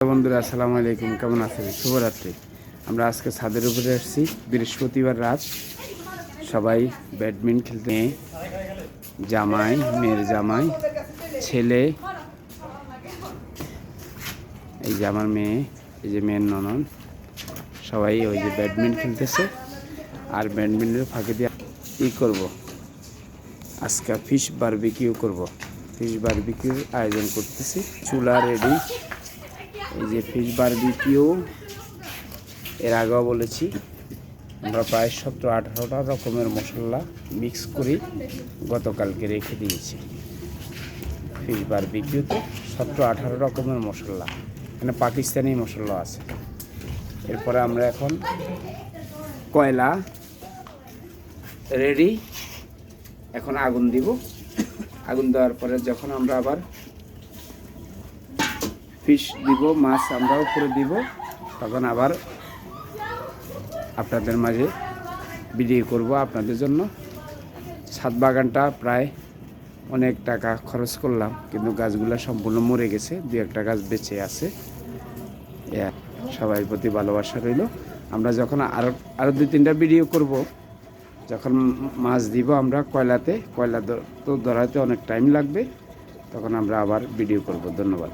বন্ধুরা আসসালামু আলাইকুম, কেমন আছেন? শুভরাত্রি। আমরা আজকে ছাদের উপরে এসেছি, বৃহস্পতিবার রাত। সবাই ব্যাডমিন্টন খেলতে, জামাই, মেয়ের জামাই, ছেলে, এই যে আমার মেয়ে, এই যে মেয়ের ননদ, সবাই ওই যে ব্যাডমিন্টন খেলতেছে। আর ব্যাডমিন্টনের ফাঁকে দিয়ে করব, আজকে ফিশ বারবিকিউ করব। ফিশ বারবিকিউর আয়োজন করতেছি, চুলা রেডি। এই যে ফিশ বারবিকিউ এর আগেও বলেছি, আমরা প্রায় 17-18টা রকমের মশলা মিক্স করি গতকালকে রেখে দিয়েছি। ফিশ বারবিকিউতে 17-18 রকমের মশলা, এখানে পাকিস্তানি মশলা আছে। এরপরে আমরা এখন কয়লা রেডি, এখন আগুন দিব। আগুন দেওয়ার পরে যখন আমরা আবার ফিশ দিব, মাছ আমরা উপরে দিব, তখন আবার আপনাদের মাঝে ভিডিও করব আপনাদের জন্য। ছাদ বাগানটা প্রায় অনেক টাকা খরচ করলাম, কিন্তু গাছগুলো সম্পূর্ণ মরে গেছে, 2-1টা গাছ বেঁচে আছে। সবাই প্রতি ভালোবাসা রইল। আমরা যখন আরও 2-3টা ভিডিও করব, যখন মাছ দিব আমরা কয়লাতে, কয়লা তো ধরাতে অনেক টাইম লাগবে, তখন আমরা আবার ভিডিও করব। ধন্যবাদ।